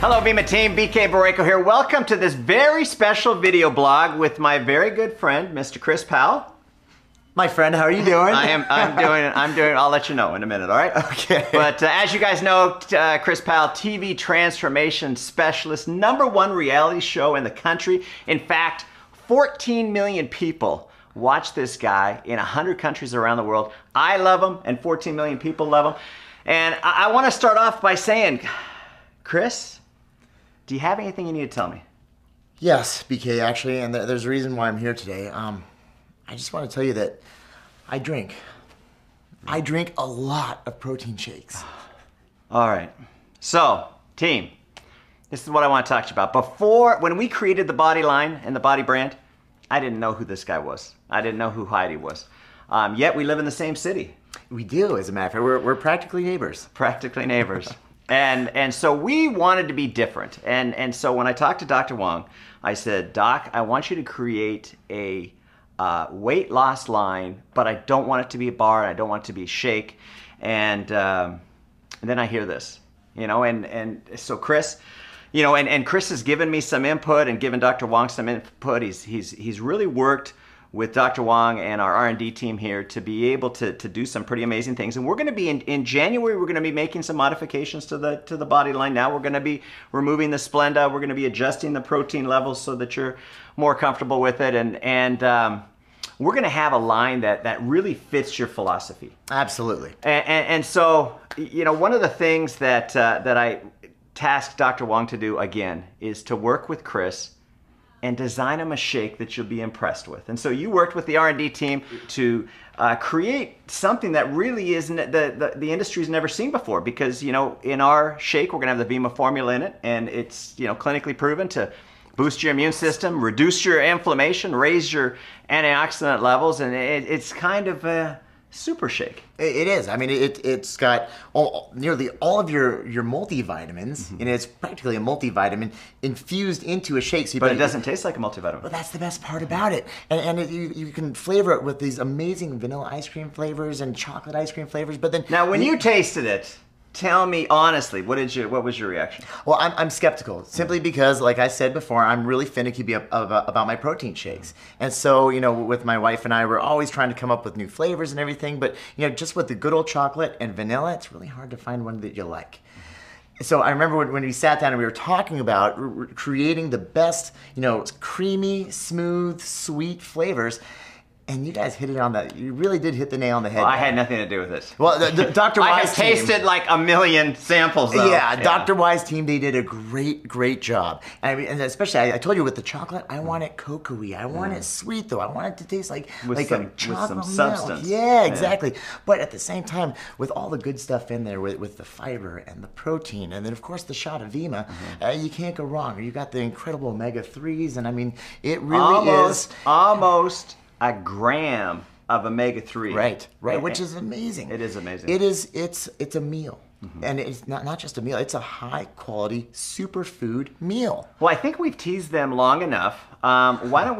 Hello Vemma team, BK Borrego here. Welcome to this very special video blog with my very good friend, Mr. Chris Powell. My friend, how are you doing? I'm doing, I'll let you know in a minute, all right? Okay. But as you guys know, Chris Powell, TV transformation specialist, #1 reality show in the country. In fact, 14 million people watch this guy in 100 countries around the world. I love him and 14 million people love him. And I want to start off by saying, Chris, do you have anything you need to tell me? Yes, BK, actually, and there's a reason why I'm here today. I just want to tell you that I drink. I drink a lot of protein shakes. All right. So, team, this is what I want to talk to you about. When we created the Body line and the Body brand, I didn't know who this guy was. I didn't know who Heidi was. Yet we live in the same city. We do, as a matter of fact. We're practically neighbors. Practically neighbors. And so we wanted to be different. And so when I talked to Dr. Wong, I said, Doc, I want you to create a weight loss line, but I don't want it to be a bar, and I don't want it to be a shake. And then I hear this, and so Chris, and Chris has given me some input and given Dr. Wong some input. He's really worked with Dr. Wong and our R&D team here to be able to do some pretty amazing things. And we're going to be in January, we're going to be making some modifications to the Body line. Now we're going to be removing the Splenda. We're going to be adjusting the protein levels so that you're more comfortable with it. And we're going to have a line that really fits your philosophy. Absolutely. And so, one of the things that I tasked Dr. Wong to do again is to work with Chris and design him a shake that you'll be impressed with. And so you worked with the R&D team to create something that really isn't the industry's never seen before, because in our shake we're gonna have the Vemma formula in it, and it's clinically proven to boost your immune system, reduce your inflammation, raise your antioxidant levels, and it's kind of a super shake. It is. I mean, it's got nearly all of your multivitamins, and it's practically a multivitamin infused into a shake. So but it doesn't taste like a multivitamin. Well, that's the best part about it. And you can flavor it with these amazing vanilla ice cream flavors and chocolate ice cream flavors. But then now, when you tasted it, tell me honestly, what was your reaction? Well, I'm skeptical, simply because, like I said before, I'm really finicky about my protein shakes. And so, with my wife and I, we're always trying to come up with new flavors and everything. But, just with the good old chocolate and vanilla, it's really hard to find one that you like. So I remember when we sat down and we were talking about creating the best, creamy, smooth, sweet flavors. And you guys hit it on that. You really did hit the nail on the head. Well, I had nothing to do with it. Well, the Dr. Wise I have tasted like a million samples, though. Yeah, Dr. Wise team, they did a great job. And especially, I told you with the chocolate, I want it cocoa-y. I want it sweet, though. I want it to taste like a chocolate with some milk. substance. Yeah, exactly. But at the same time, with all the good stuff in there, with the fiber and the protein, and then, of course, the shot of Vemma, you can't go wrong. You got the incredible omega-3s, and I mean, it really is... Almost a gram of omega-3. Right, which is amazing. It is amazing. It's a meal. And it's not just a meal, it's a high quality superfood meal. Well, I think we've teased them long enough. Why don't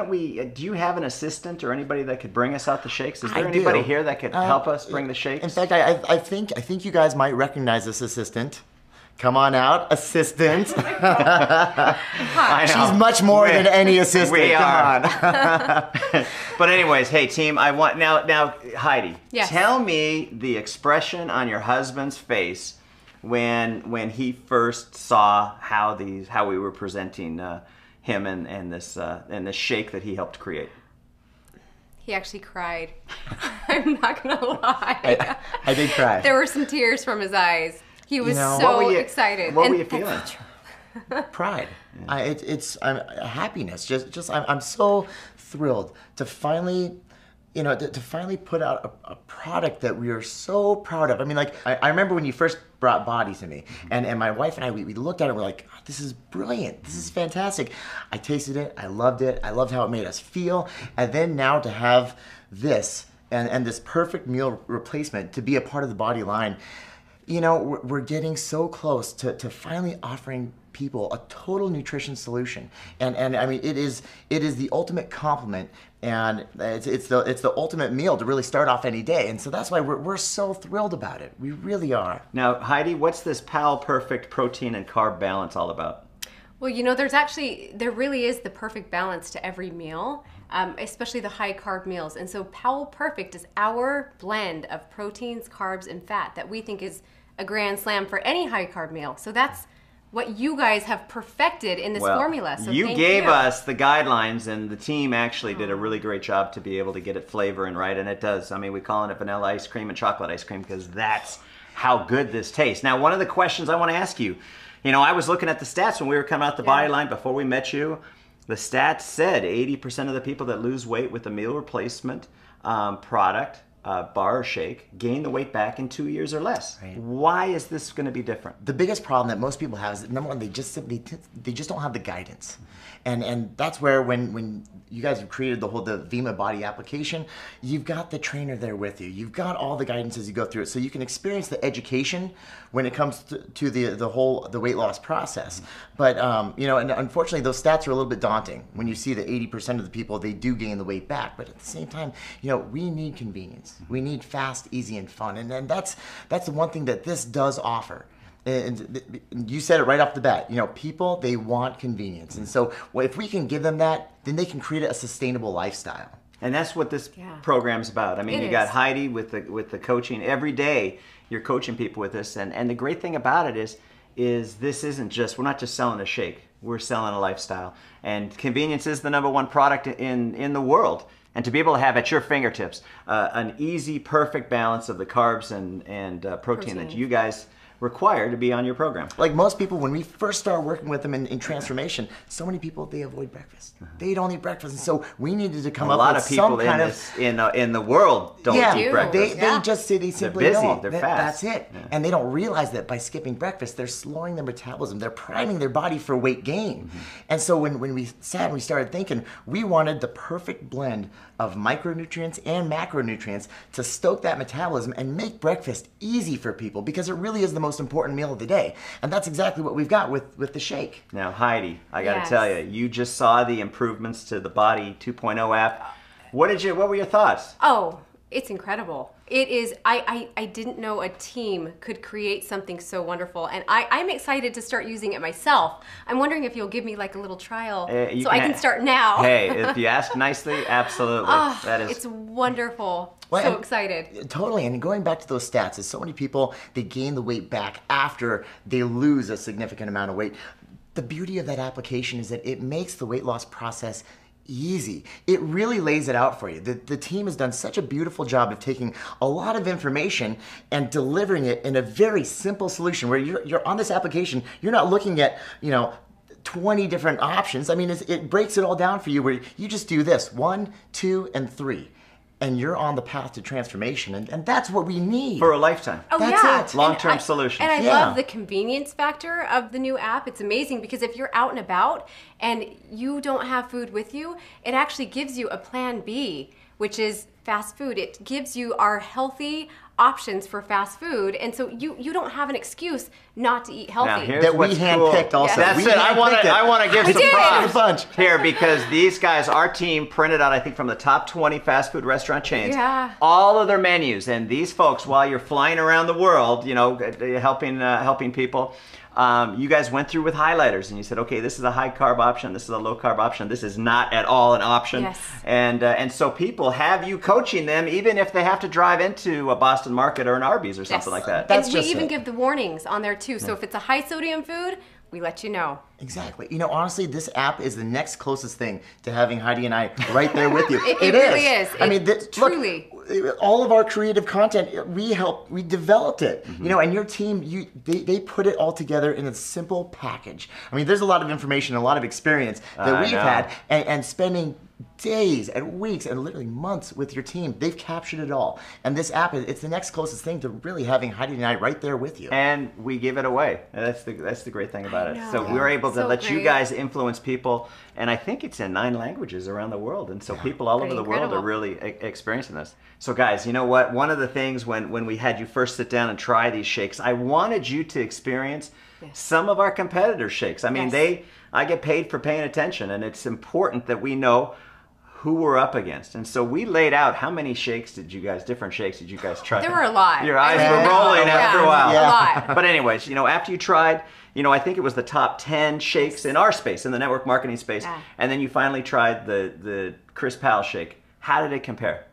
we, do you have an assistant or anybody that could bring us out the shakes? Is there anybody here that could help us bring the shakes? In fact, I think you guys might recognize this assistant. Come on out, assistant. I know. She's much more than any assistant. We are. Come on. But anyways, hey team, I want now Heidi. Yes. Tell me the expression on your husband's face when he first saw how we were presenting him and this shake that he helped create. He actually cried. I'm not gonna lie. I did cry. There were some tears from his eyes. He was excited. What were you feeling? Pride. It's happiness. I'm so thrilled to finally, to finally put out a product that we are so proud of. I mean, like I remember when you first brought Bod-e to me, and my wife and I we looked at it and we're like, oh, this is brilliant. This is fantastic. I tasted it. I loved it. I loved how it made us feel. And then now to have this and this perfect meal replacement to be a part of the Body line. We're getting so close to finally offering people a total nutrition solution. And I mean, it is the ultimate compliment, and it's the ultimate meal to really start off any day. And so that's why we're so thrilled about it. We really are. Now, Heidi, what's this Powell Perfect protein and carb balance all about? Well, there really is the perfect balance to every meal, especially the high carb meals. And so Powell Perfect is our blend of proteins, carbs, and fat that we think is a grand slam for any high carb meal. So that's what you guys have perfected in this formula. So you gave us the guidelines, and the team actually did a really great job to be able to get it flavoring right, and it does. I mean, we call it vanilla ice cream and chocolate ice cream because that's how good this tastes. Now, one of the questions I want to ask you, I was looking at the stats when we were coming out the body line before we met you. The stats said 80% of the people that lose weight with a meal replacement product, bar or shake, gain the weight back in 2 years or less. Right. Why is this going to be different? The biggest problem that most people have is that, number one, they just don't have the guidance. And that's where when you guys have created the Vemma body application, you've got the trainer there with you. You've got all the guidance as you go through it, so you can experience the education when it comes to the weight loss process. But and unfortunately, those stats are a little bit daunting when you see that 80% of the people, they do gain the weight back. But at the same time, we need convenience. We need fast, easy, and fun, and that's the one thing that this does offer. And you said it right off the bat. People, they want convenience, and so if we can give them that, then they can create a sustainable lifestyle. And that's what this program's about. I mean, you got Heidi with the coaching every day. You're coaching people with this, and the great thing about it is this isn't just, we're not just selling a shake. We're selling a lifestyle, and convenience is the number one product in the world. And to be able to have at your fingertips an easy, perfect balance of the carbs and protein that you guys require to be on your program. Like most people, when we first start working with them in transformation, so many people, they avoid breakfast. They don't eat breakfast, and so we needed to come up with some kind of... A lot of people in the world don't eat breakfast. They just say they simply They're busy. don't. They're fast. That's it. Yeah. And they don't realize that by skipping breakfast, they're slowing their metabolism. They're priming their body for weight gain. And so when we sat and we started thinking, we wanted the perfect blend of micronutrients and macronutrients to stoke that metabolism and make breakfast easy for people, because it really is the most important meal of the day. And that's exactly what we've got with the shake. Now, Heidi, I got to tell you, you just saw the improvements to the Body 2.0 app. What were your thoughts? Oh, it's incredible. It is. I didn't know a team could create something so wonderful, and I'm excited to start using it myself. I'm wondering if you'll give me like a little trial so I can start now. Hey, if you ask nicely, absolutely. It's wonderful. So excited. Totally. And going back to those stats, is so many people, they gain the weight back after they lose a significant amount of weight. The beauty of that application is that it makes the weight loss process easy. It really lays it out for you. The team has done such a beautiful job of taking a lot of information and delivering it in a very simple solution where you're on this application, you're not looking at, 20 different options. I mean, it breaks it all down for you where you just do this, 1, 2, and 3. And you're on the path to transformation, and that's what we need. For a lifetime. Oh, that's it. Long-term solution. And I love the convenience factor of the new app. It's amazing because if you're out and about and you don't have food with you, it actually gives you a plan B, which is fast food. It gives you our healthy options for fast food, and so you don't have an excuse not to eat healthy. Now, here's that we what's handpicked cool. also. That's it. I want to give some props bunch here, because these guys, our team, printed out, I think, from the top 20 fast food restaurant chains, Yeah. all of their menus. And these folks, while you're flying around the world, helping people, you guys went through with highlighters and you said, okay, this is a high carb option, this is a low carb option, this is not at all an option. Yes. And so people have you coaching them even if they have to drive into a Boston Market or an Arby's or something like that. And we even give the warnings on there too. So if it's a high sodium food, we let you know. Exactly. Honestly, this app is the next closest thing to having Heidi and I right there with you. It really is. I mean, truly. Look, all of our creative content, we developed it. And your team, they put it all together in a simple package. I mean, there's a lot of information, a lot of experience that we've had, and spending days and weeks and literally months with your team. They've captured it all. And this app, it's the next closest thing to really having Heidi and I right there with you. And we give it away. That's the great thing about it. So we're able to let great. you guys influence people. And I think it's in 9 languages around the world. And so people all over the world are really experiencing this. So guys, you know what? One of the things when we had you first sit down and try these shakes, I wanted you to experience some of our competitors' shakes. I mean, Yes. I get paid for paying attention, and it's important that we know who we're up against. And so we laid out how many different shakes did you guys try? There were a lot. Your eyes I mean, were rolling yeah, after a while. A lot. But anyways, after you tried, I think it was the top 10 shakes in our space, in the network marketing space, Yeah. and then you finally tried the Chris Powell shake. How did it compare?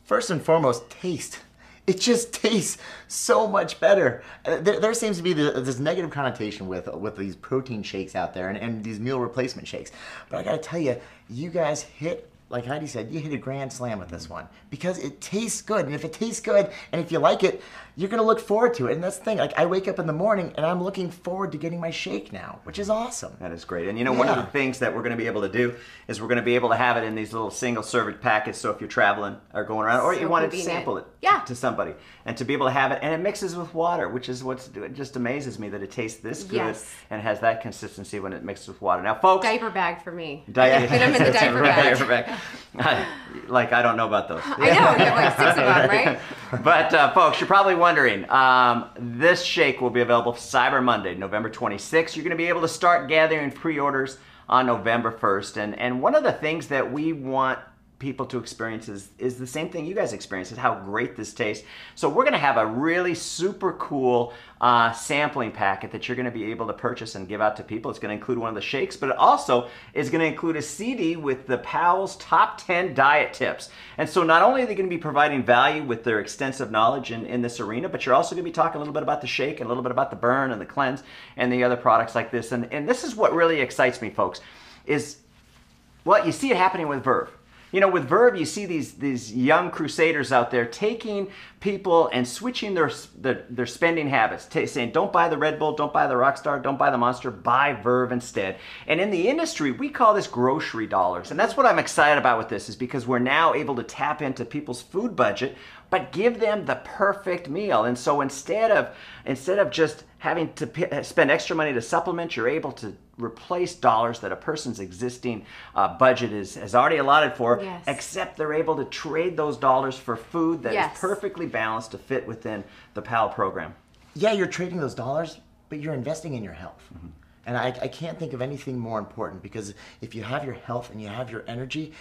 First and foremost, taste. It just tastes so much better. There seems to be this negative connotation with these protein shakes out there and these meal replacement shakes. But I gotta tell you, you guys hit, like Heidi said, you hit a grand slam with this one because it tastes good. And if it tastes good and if you like it, you're gonna look forward to it. And that's the thing, like I wake up in the morning and I'm looking forward to getting my shake now, which is awesome. That is great. And one of the things that we're going to be able to do is we're going to be able to have it in these little single serving packets. So if you're traveling or going around, or you want to sample it to somebody, and to be able to have it, and it mixes with water, which is it just amazes me that it tastes this good and has that consistency when it mixes with water. Now, folks, Diaper bag for me. Fit them in the diaper bag. I don't know about those. I know, you have like 6 of them, right? But folks, you're probably wondering, this shake will be available Cyber Monday, November 26th. You're going to be able to start gathering pre-orders on November 1st. And one of the things that we want people to experience is the same thing you guys experience, is how great this tastes. So we're going to have a really super cool sampling packet that you're going to be able to purchase and give out to people. It's going to include one of the shakes, but it also is going to include a CD with the Powell's top 10 diet tips. And so not only are they going to be providing value with their extensive knowledge in this arena, but you're also going to be talking a little bit about the shake and a little bit about the burn and the cleanse and the other products like this. And this is what really excites me, folks, is, well, you see it happening with Verve. With Verve, you see these young crusaders out there taking people and switching their spending habits, saying, don't buy the Red Bull, don't buy the Rockstar, don't buy the Monster, buy Verve instead. And in the industry, we call this grocery dollars. And that's what I'm excited about with this, is because we're now able to tap into people's food budget, but give them the perfect meal. And so instead of just having to spend extra money to supplement, you're able to replace dollars that a person's existing budget has already allotted for, except they're able to trade those dollars for food that is perfectly balanced to fit within the Powell program. Yeah, you're trading those dollars, but you're investing in your health. Mm-hmm. And I can't think of anything more important, because if you have your health and you have your energy,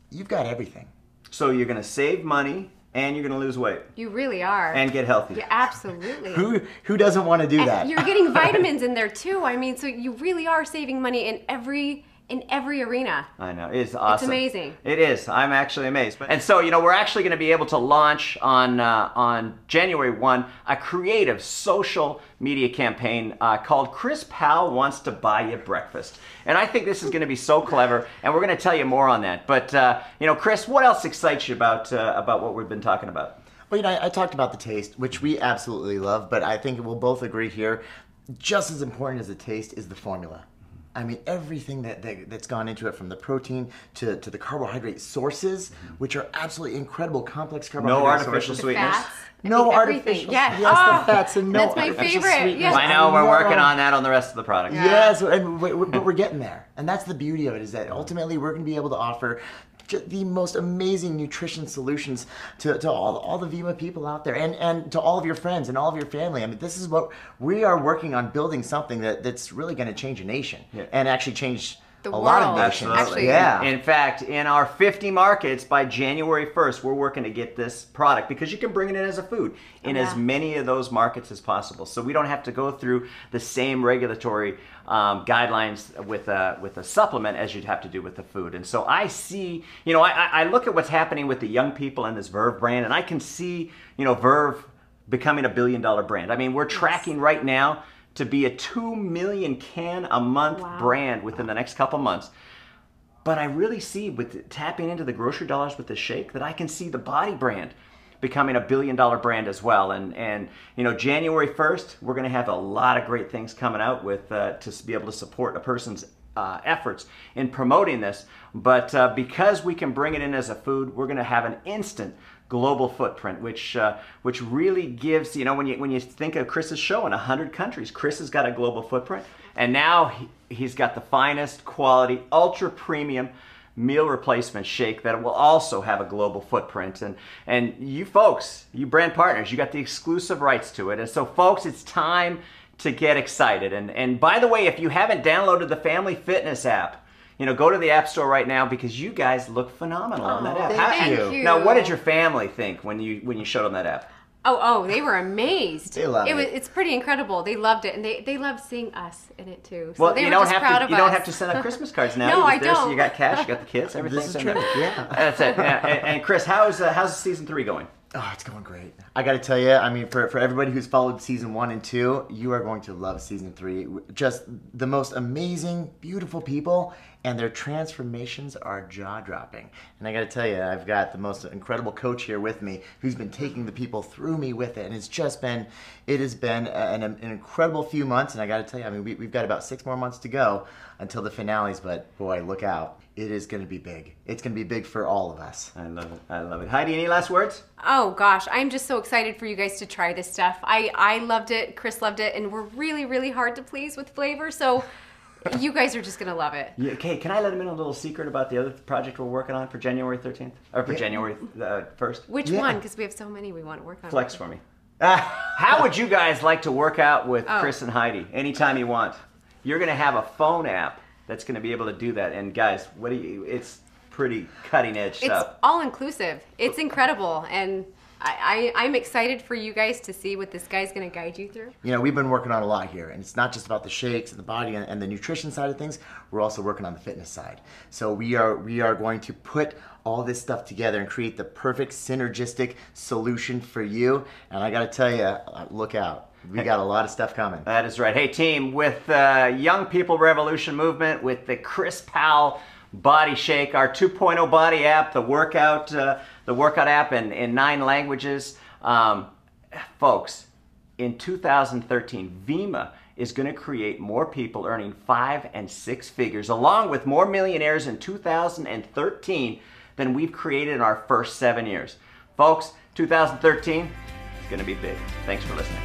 you've got everything. So you're going to save money, and you're going to lose weight. You really are. And get healthy. Yeah, absolutely. Who doesn't want to do that? You're getting vitamins in there too. I mean, so you really are saving money in every arena. I know. It's awesome. It's amazing. It is. I'm actually amazed. And so, we're actually going to be able to launch on January 1 a creative social media campaign called Chris Powell Wants to Buy You Breakfast. And I think this is going to be so clever, and we're going to tell you more on that. But, Chris, what else excites you about what we've been talking about? Well, I talked about the taste, which we absolutely love, but I think we'll both agree here, just as important as the taste is the formula. I mean, everything that's gone into it, from the protein to the carbohydrate sources, which are absolutely incredible, complex carbohydrate No artificial sources. sweetness. No everything. artificial. Yes. The fats and no That's my artificial favorite. sweetness. Yes. I know, we're working on that on the rest of the product. Yeah. Yes, but we're getting there. And that's the beauty of it, is that ultimately we're going to be able to offer the most amazing nutrition solutions to all the Vemma people out there, and to all of your friends and all of your family. I mean, this is what we are working on, building something that's really going to change a nation, and actually change the a lot of world. nations. Actually, yeah. In fact, in our 50 markets by January 1st, we're working to get this product, because you can bring it in as a food in as many of those markets as possible. So we don't have to go through the same regulatory guidelines with a supplement as you'd have to do with the food. And so I see, I look at what's happening with the young people in this Verve brand, and I can see, Verve becoming $1 billion brand. I mean, we're tracking right now to be a 2 million can a month brand within the next couple months. But I really see, with tapping into the grocery dollars with the shake, that I can see the Bod-e brand becoming $1 billion brand as well. And January 1st, we're going to have a lot of great things coming out with to be able to support a person's efforts in promoting this. But because we can bring it in as a food, we're going to have an instant global footprint, which really gives, when you think of Chris's show in 100 countries, Chris has got a global footprint, and now he's got the finest quality, ultra premium meal replacement shake that will also have a global footprint. And you folks, you brand partners, you got the exclusive rights to it. And so, folks, it's time to get excited. And by the way, if you haven't downloaded the Family Fitness app, go to the App Store right now because you guys look phenomenal on that app. Thank you. Now, what did your family think when you showed them that app? Oh, they were amazed. They love it. It's pretty incredible. They loved it, and they loved seeing us in it too. So Well, they you were don't just have proud to. of You don't us. have to send out Christmas cards now. No, I So don't. you got cash, you got the kids, everything's This is in true. there. Yeah. That's it. And Chris, how's season 3 going? Oh, it's going great. I got to tell you, I mean, for everybody who's followed season 1 and 2, you are going to love season 3. Just the most amazing, beautiful people, and their transformations are jaw-dropping. And I got to tell you, I've got the most incredible coach here with me who's been taking the people through me with it. And it has been an incredible few months. And I got to tell you, I mean, we've got about 6 more months to go until the finales, but boy, look out. It is going to be big. It's going to be big for all of us. I love it. I love it. Heidi, any last words? Oh gosh, I'm just so excited for you guys to try this stuff. I loved it, Chris loved it, and we're really, really hard to please with flavor, so you guys are just gonna love it. Yeah, okay, can I let them in a little secret about the other project we're working on for January 13th? Or for January 1st? Which Yeah. one? Because we have so many we want to work on. Flex for me. How would you guys like to work out with Chris and Heidi anytime you want? You're going to have a phone app that's going to be able to do that. And guys, it's pretty cutting edge stuff. It's all inclusive. It's incredible, and I'm excited for you guys to see what this guy's going to guide you through. We've been working on a lot here, and it's not just about the shakes and the body and the nutrition side of things. We're also working on the fitness side. So we are going to put all this stuff together and create the perfect synergistic solution for you. And I got to tell you, look out. We got a lot of stuff coming. That is right. Hey, team, with Young People Revolution Movement, with the Chris Powell Body Shake, our 2.0 body app, the workout app in 9 languages. Folks, in 2013, Vemma is going to create more people earning 5 and 6 figures, along with more millionaires in 2013 than we've created in our first 7 years. Folks, 2013 is going to be big. Thanks for listening.